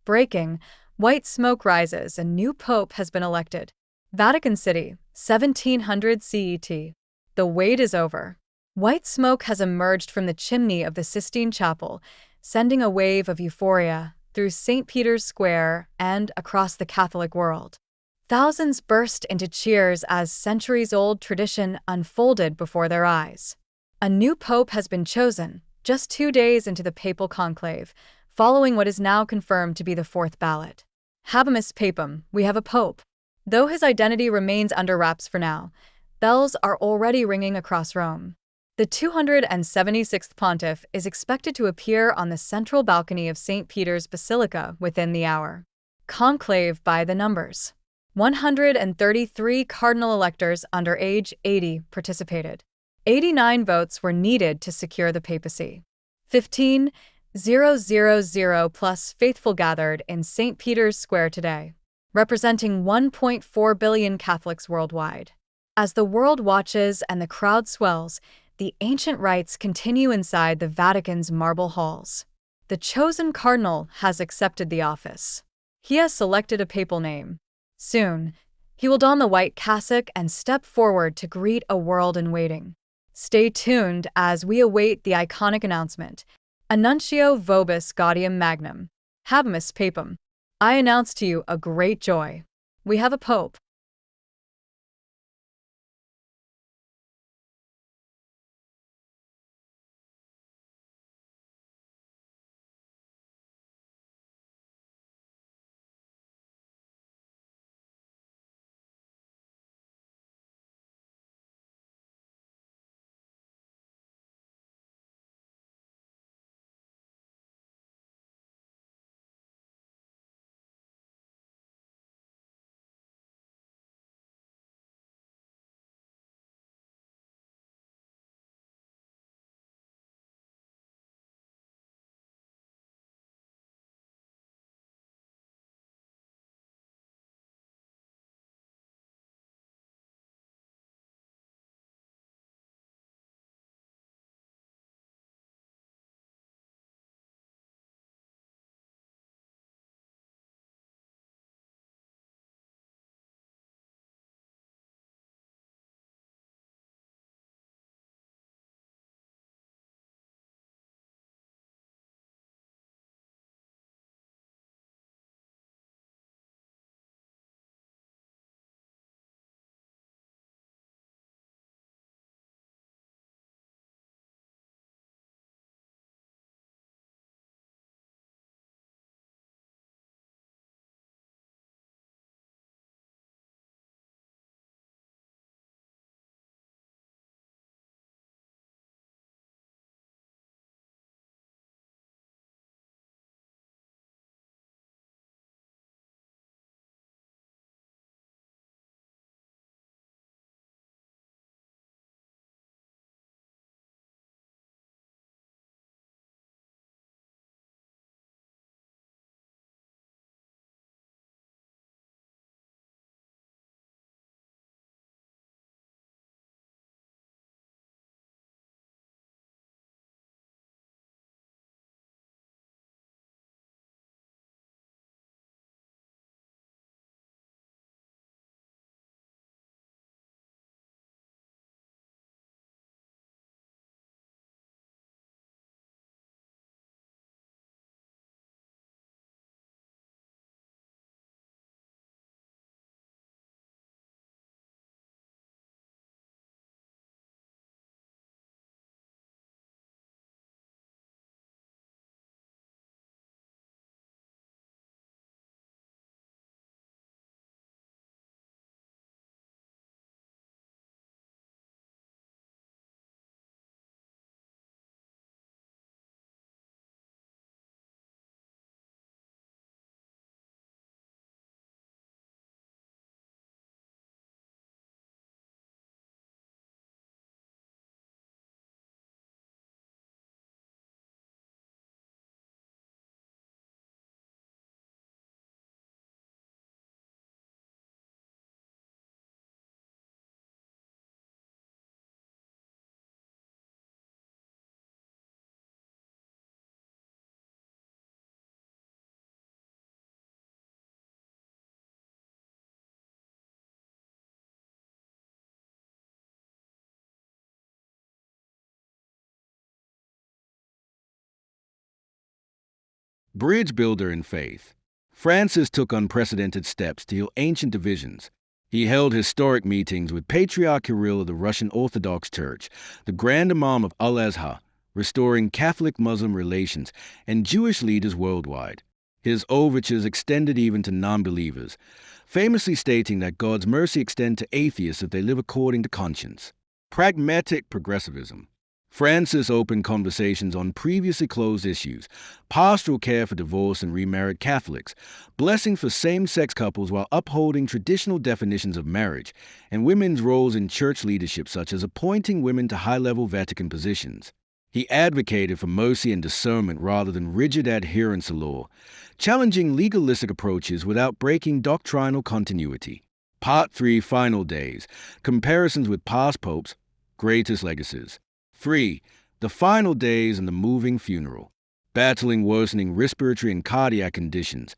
Breaking, white smoke rises, a new pope has been elected. Vatican City, 1700 CET. The wait is over. White smoke has emerged from the chimney of the Sistine Chapel, sending a wave of euphoria through St. Peter's Square and across the Catholic world. Thousands burst into cheers as centuries-old tradition unfolded before their eyes. A new pope has been chosen, just 2 days into the papal conclave, following what is now confirmed to be the fourth ballot. Habemus Papam, we have a pope. Though his identity remains under wraps for now, bells are already ringing across Rome. The 276th pontiff is expected to appear on the central balcony of St. Peter's Basilica within the hour. Conclave by the numbers. 133 cardinal electors under age 80 participated. 89 votes were needed to secure the papacy. 15,000 plus faithful gathered in St. Peter's Square today, representing 1.4 billion Catholics worldwide. As the world watches and the crowd swells, the ancient rites continue inside the Vatican's marble halls. The chosen cardinal has accepted the office. He has selected a papal name. Soon, he will don the white cassock and step forward to greet a world in waiting. Stay tuned as we await the iconic announcement. Annuntio vobis gaudium magnum. Habemus Papam. I announce to you a great joy. We have a pope. Bridge builder in faith. Francis took unprecedented steps to heal ancient divisions. He held historic meetings with Patriarch Kirill of the Russian Orthodox Church, the Grand Imam of Al-Azhar, restoring Catholic-Muslim relations, and Jewish leaders worldwide. His overtures extended even to non-believers, famously stating that God's mercy extends to atheists if they live according to conscience. Pragmatic progressivism. Francis opened conversations on previously closed issues, pastoral care for divorced and remarried Catholics, blessing for same-sex couples while upholding traditional definitions of marriage, and women's roles in church leadership such as appointing women to high-level Vatican positions. He advocated for mercy and discernment rather than rigid adherence to law, challenging legalistic approaches without breaking doctrinal continuity. Part 3, Final Days. Comparisons with past popes, greatest legacies. 3. The final days and the moving funeral. Battling worsening respiratory and cardiac conditions,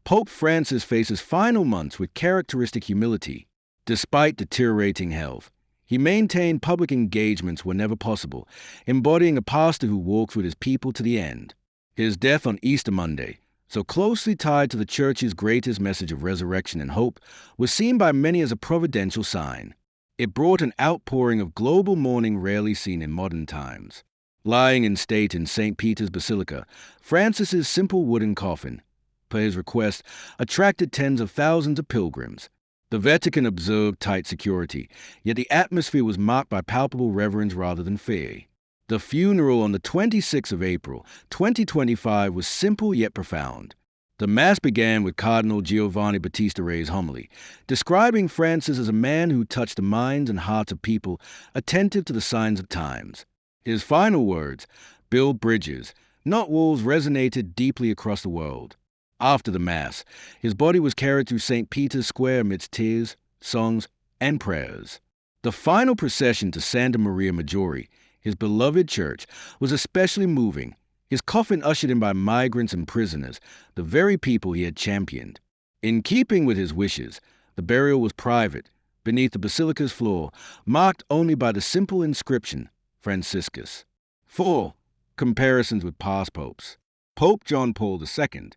Pope Francis faces final months with characteristic humility. Despite deteriorating health, he maintained public engagements whenever possible, embodying a pastor who walks with his people to the end. His death on Easter Monday, so closely tied to the Church's greatest message of resurrection and hope, was seen by many as a providential sign. It brought an outpouring of global mourning rarely seen in modern times. Lying in state in St. Peter's Basilica, Francis's simple wooden coffin, per his request, attracted tens of thousands of pilgrims. The Vatican observed tight security, yet the atmosphere was marked by palpable reverence rather than fear. The funeral on the 26th of April, 2025 was simple yet profound. The Mass began with Cardinal Giovanni Battista Re's homily, describing Francis as a man who touched the minds and hearts of people attentive to the signs of times. His final words, "Build bridges, not walls," resonated deeply across the world. After the Mass, his body was carried through St. Peter's Square amidst tears, songs, and prayers. The final procession to Santa Maria Maggiore, his beloved church, was especially moving, his coffin ushered in by migrants and prisoners, the very people he had championed. In keeping with his wishes, the burial was private, beneath the basilica's floor, marked only by the simple inscription, Franciscus. 4. Comparisons with past popes. Pope John Paul II.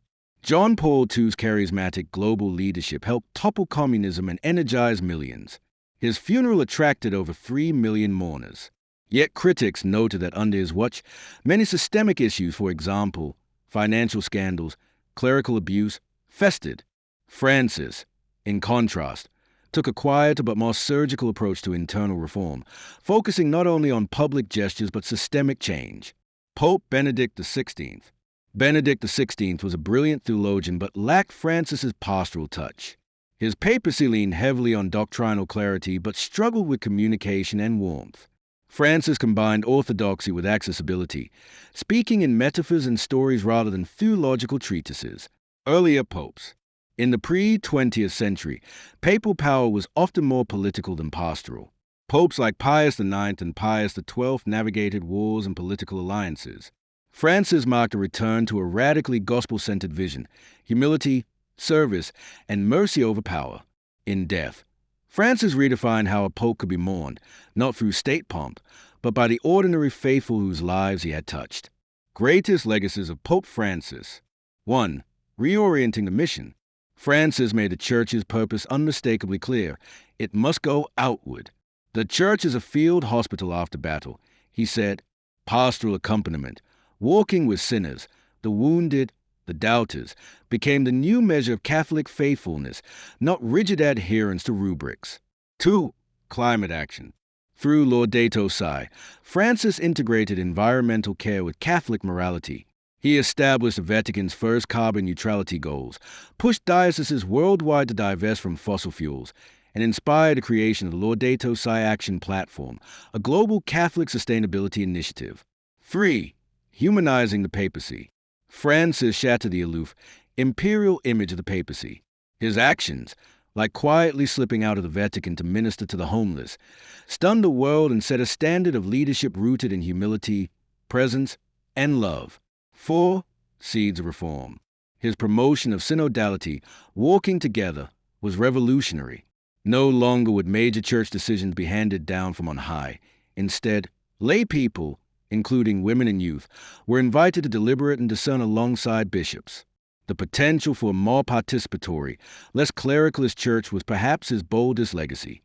John Paul II's charismatic global leadership helped topple communism and energize millions. His funeral attracted over 3 million mourners. Yet critics noted that under his watch, many systemic issues, for example, financial scandals, clerical abuse, festered. Francis, in contrast, took a quieter but more surgical approach to internal reform, focusing not only on public gestures but systemic change. Pope Benedict XVI. Benedict XVI was a brilliant theologian but lacked Francis's pastoral touch. His papacy leaned heavily on doctrinal clarity but struggled with communication and warmth. Francis combined orthodoxy with accessibility, speaking in metaphors and stories rather than theological treatises. Earlier popes. In the pre-20th century, papal power was often more political than pastoral. Popes like Pius IX and Pius XII navigated wars and political alliances. Francis marked a return to a radically gospel-centered vision, humility, service, and mercy over power. In death, Francis redefined how a pope could be mourned, not through state pomp, but by the ordinary faithful whose lives he had touched. Greatest legacies of Pope Francis. 1. Reorienting the mission. Francis made the Church's purpose unmistakably clear. It must go outward. The Church is a field hospital after battle. He said, pastoral accompaniment, walking with sinners, the wounded, the doubters, became the new measure of Catholic faithfulness, not rigid adherence to rubrics. 2. Climate action. Through Laudato Si, Francis integrated environmental care with Catholic morality. He established the Vatican's first carbon neutrality goals, pushed dioceses worldwide to divest from fossil fuels, and inspired the creation of the Laudato Si Action Platform, a global Catholic sustainability initiative. 3. Humanizing the papacy. Francis shattered the aloof, imperial image of the papacy. His actions, like quietly slipping out of the Vatican to minister to the homeless, stunned the world and set a standard of leadership rooted in humility, presence, and love. 4. Seeds of reform. His promotion of synodality, walking together, was revolutionary. No longer would major church decisions be handed down from on high. Instead, lay people, including women and youth, were invited to deliberate and discern alongside bishops. The potential for a more participatory, less clericalist church was perhaps his boldest legacy.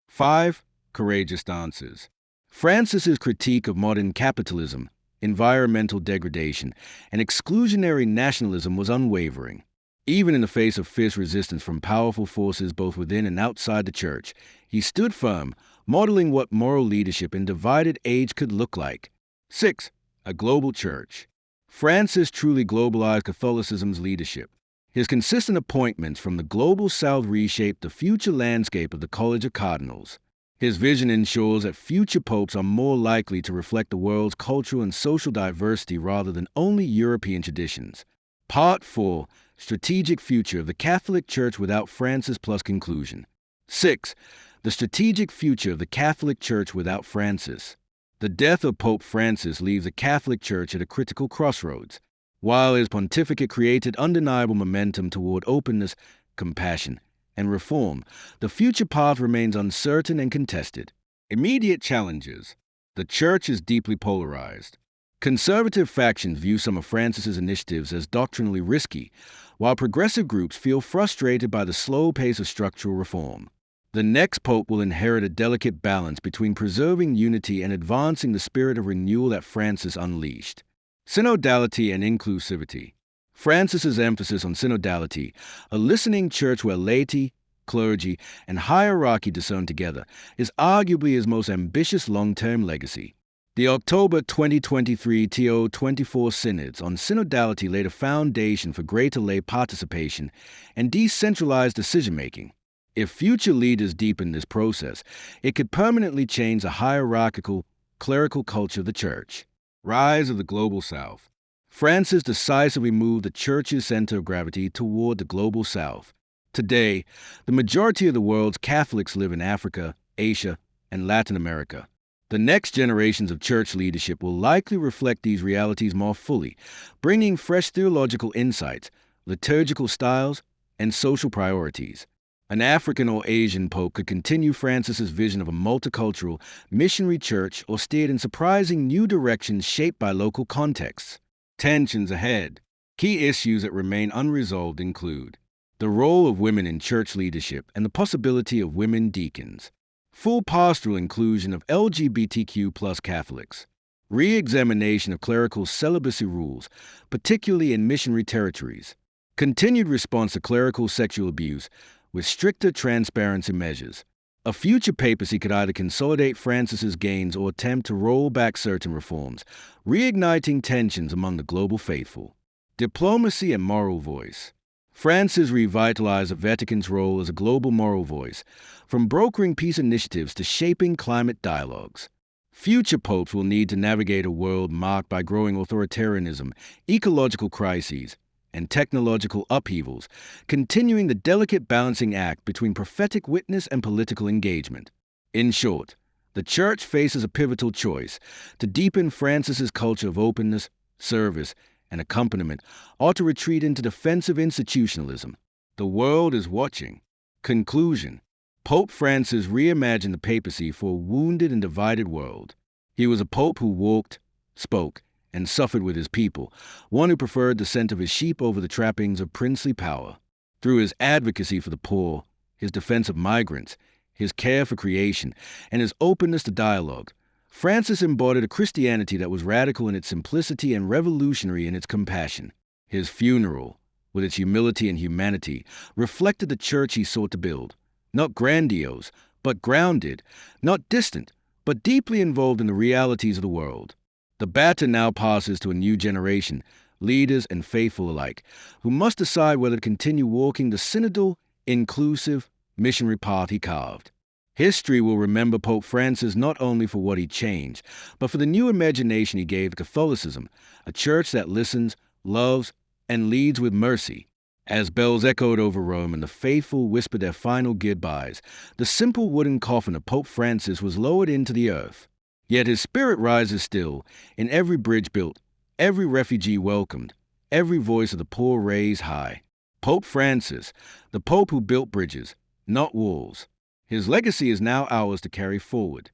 5. Courageous stances. Francis's critique of modern capitalism, environmental degradation, and exclusionary nationalism was unwavering. Even in the face of fierce resistance from powerful forces both within and outside the church, he stood firm, modeling what moral leadership in a divided age could look like. 6. A global church. Francis truly globalized Catholicism's leadership. His consistent appointments from the global south reshaped the future landscape of the College of Cardinals. His vision ensures that future popes are more likely to reflect the world's cultural and social diversity rather than only European traditions. Part 4. Strategic future of the Catholic Church without Francis plus conclusion. 6. The strategic future of the Catholic Church without Francis. The death of Pope Francis leaves the Catholic Church at a critical crossroads. While his pontificate created undeniable momentum toward openness, compassion, and reform, the future path remains uncertain and contested. Immediate challenges. The Church is deeply polarized. Conservative factions view some of Francis's initiatives as doctrinally risky, while progressive groups feel frustrated by the slow pace of structural reform. The next pope will inherit a delicate balance between preserving unity and advancing the spirit of renewal that Francis unleashed. Synodality and inclusivity. Francis's emphasis on synodality, a listening church where laity, clergy, and hierarchy discern together, is arguably his most ambitious long-term legacy. The October 2023 TO24 synods on synodality laid a foundation for greater lay participation and decentralized decision-making. If future leaders deepen this process, it could permanently change the hierarchical, clerical culture of the Church. Rise of the Global South. Francis decisively moved the Church's center of gravity toward the Global South. Today, the majority of the world's Catholics live in Africa, Asia, and Latin America. The next generations of church leadership will likely reflect these realities more fully, bringing fresh theological insights, liturgical styles, and social priorities. An African or Asian pope could continue Francis's vision of a multicultural, missionary church or steer it in surprising new directions shaped by local contexts. Tensions ahead. Key issues that remain unresolved include the role of women in church leadership and the possibility of women deacons, full pastoral inclusion of LGBTQ+ Catholics, re-examination of clerical celibacy rules, particularly in missionary territories, continued response to clerical sexual abuse, with stricter transparency measures. A future papacy could either consolidate Francis's gains or attempt to roll back certain reforms, reigniting tensions among the global faithful. Diplomacy and moral voice. Francis revitalized the Vatican's role as a global moral voice, from brokering peace initiatives to shaping climate dialogues. Future popes will need to navigate a world marked by growing authoritarianism, ecological crises, and technological upheavals, continuing the delicate balancing act between prophetic witness and political engagement. In short, the Church faces a pivotal choice: to deepen Francis's culture of openness, service, and accompaniment, or to retreat into defensive institutionalism. The world is watching. Conclusion. Pope Francis reimagined the papacy for a wounded and divided world. He was a pope who walked, spoke, and suffered with his people, one who preferred the scent of his sheep over the trappings of princely power. Through his advocacy for the poor, his defense of migrants, his care for creation, and his openness to dialogue, Francis embodied a Christianity that was radical in its simplicity and revolutionary in its compassion. His funeral, with its humility and humanity, reflected the church he sought to build, not grandiose, but grounded, not distant, but deeply involved in the realities of the world. The baton now passes to a new generation, leaders and faithful alike, who must decide whether to continue walking the synodal, inclusive, missionary path he carved. History will remember Pope Francis not only for what he changed, but for the new imagination he gave to Catholicism, a church that listens, loves, and leads with mercy. As bells echoed over Rome and the faithful whispered their final goodbyes, the simple wooden coffin of Pope Francis was lowered into the earth. Yet his spirit rises still, in every bridge built, every refugee welcomed, every voice of the poor raised high. Pope Francis, the Pope who built bridges, not walls. His legacy is now ours to carry forward.